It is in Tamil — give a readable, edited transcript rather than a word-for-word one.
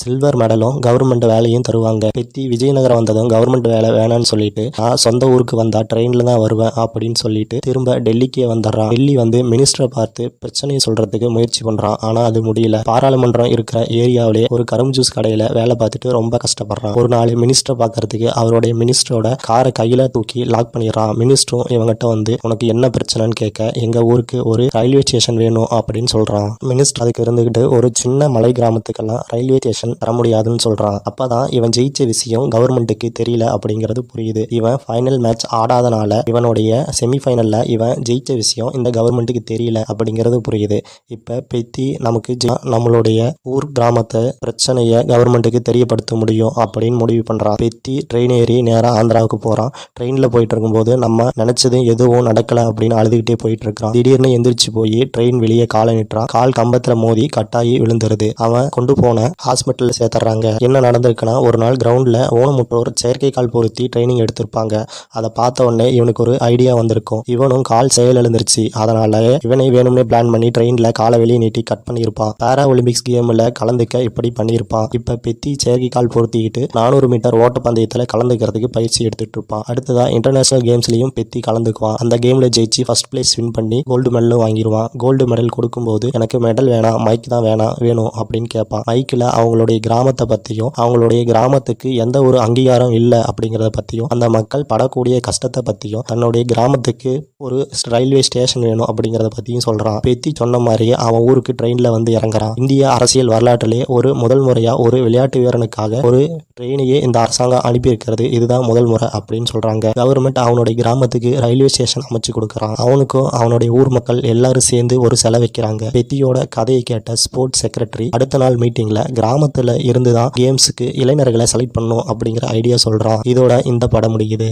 சில்வர் மெடலும் கவர்மெண்ட் வேலையும் தருவாங்க. பெத்தி விஜயநகரம் வந்ததும் கவர்மெண்ட் வேலை வேணான்னு சொல்லிட்டு நான் சொந்த ஊருக்கு வந்தா ட்ரெயின்ல தான் வருவேன் அப்படின்னு சொல்லிட்டு திரும்ப டெல்லிக்கே வந்துடுறான். டெல்லி வந்து மினிஸ்டரை பார்த்து பிரச்சனையை சொல்றதுக்கு முயற்சி பண்றான். ஆனா அது முடியல. பாராளுமன்றம் இருக்கிற ஏரியாவிலே ஒரு கரும்பு ஜூஸ் கடையில வேலை பார்த்துட்டு ரொம்ப கஷ்டப்படுறான். ஒரு நாள் மினிஸ்டரை பார்க்கறதுக்கு அவருடைய மினிஸ்டரோட காரை கையில தூக்கி லாக் பண்ணிடுறான். மினிஸ்டரும் இவங்கிட்ட வந்து உனக்கு என்ன பிரச்சனைன்னு கேட்க எங்க ஊருக்கு ஒரு ரயில்வே ஸ்டேஷன் வேணும் அப்படின்னு சொல்றான். மினிஸ்டர் அதுக்கு இருந்துகிட்டு ஒரு சின்ன மலை கிராமத்துக்கெல்லாம் ரயில்வே ஸ்டேஷன் தர முடியாதுன்னு சொல்றான். அப்பதான் இவன் ஜெயிச்ச விஷயம் கவர்மெண்ட்டுக்கு தெரியல அப்படிங்கிறது புரியுது. இவன் ஃபைனல் மேட்ச் ஆடாதனால இவனுடைய செமிஃபைனல்ல இவன் ஜெயிச்ச விஷயம் இந்த கவர்மெண்ட்டுக்கு தெரியல அப்படிங்கிறது புரியுது. இப்ப பெத்தி நமக்கு நம்மளுடைய ஊர் கிராமத்தை பிரச்சனைய கவர்மெண்ட்டுக்கு தெரியப்படுத்த முடியும் அப்படின்னு முடிவு பண்றான். பெத்தி ட்ரெயின் ஏறி நேரா ஆந்திராவுக்கு போறான். ட்ரெயின்ல போயிட்டு இருக்கும்போது நம்ம நினைச்சது எதுவும் நடக்கல அப்படின்னு அழுதுகிட்டே போயிட்டு இருக்கான். திடீர்னு எந்திரிச்சு போய் ட்ரெயின் வெளியே காலை நிட்டுறான். கால் கம்பத்துல மோதி கட்டாயி விழுந்துருது. அவன் கொண்டு போன ஹாஸ்பிட்டல்ல சேர்த்துறாங்க. என்ன நடந்திருக்குன்னா, ஒரு நாள் கிரவுண்ட்ல ஊனமுற்றோர் செயற்கை கால் பொருத்தி ட்ரைனிங் எடுத்திருப்பாங்க. அதை பார்த்த உடனே இவனுக்கு ஒரு ஐடியா வந்திருக்கும். இவனும் கால் செயல் எழுந்துருச்சு. அதனால இவனை வேணும்னே பிளான் பண்ணி ட்ரெயின்ல காலை வெளியே நீட்டி கட் பண்ணியிருப்பான். பாரா ஒலிம்பிக்ஸ் கேம்ல கலந்துக்க இப்படி பண்ணியிருப்பான். இப்ப பெத்தி செயற்கை கால் பொருத்திக்கிட்டு 400 மீட்டர் ஓட்டப்பந்தயத்துல கலந்துக்கிறதுக்கு பயிற்சி எடுத்துட்டு இருப்பான். அடுத்ததா இன்டர்நேஷனல் கேம்ஸ்லயும் பெத்தி கலந்துக்குவான். அந்த கேம்ல ஜெயிச்சு ஃபர்ஸ்ட் பிளேஸ் வின் பண்ணி கோல்டு மெடலும் வாங்கிடுவான். கோல்டு மெடல் கொடுக்கும்போது எனக்கு மெடல் வேணாம், மைக் தான் வேணும் அப்படின்னு கேட்பான். மைக்கில் அவங்களுடைய கிராமத்தை பற்றியும் அவங்களுடைய கிராமத்துக்கு எந்த ஒரு அங்கீகாரம் இல்லை அப்படிங்கிறத பற்றியும் அந்த மக்கள் படக்கூடிய கஷ்டத்தை பற்றியும் தன்னுடைய கிராமத்துக்கு ஒரு ரயில்வே ஸ்டேஷன் வேணும் அப்படிங்கிறத பற்றியும் சொல்கிறான். பெத்தி சொன்ன மாதிரியே அவன் ஊருக்கு ட்ரெயினில் வந்து இறங்குறான். இந்திய அரசியல் வரலாற்றிலே ஒரு முதல் முறையாக ஒரு விளையாட்டு வீரனுக்காக ஒரு ட்ரெயினையே இந்த அரசாங்கம் அனுப்பியிருக்கிறது இதுதான் முதல் முறை அப்படின்னு சொல்கிறாங்க. கவர்மெண்ட் அவனுடைய கிராமத்துக்கு ரயில்வே ஸ்டேஷன் அமைச்சு கொடுக்குறான். அவனுக்கும் அவனுடைய ஊர் மக்கள் எல்லாரும் சேர்ந்து ஒரு செலவு வைக்கிறாங்க. பெத்தியோட கதையை கேட்ட ஸ்போர்ட்ஸ் செக்ரட்டரி அடுத்த நாள் மீட்டிங்ல கிராமத்துல இருந்துதான் கேம்ஸுக்கு இளைஞர்களை செலக்ட் பண்ணும் அப்படிங்கிற ஐடியா சொல்றான். இதோட இந்த படம் முடியுது.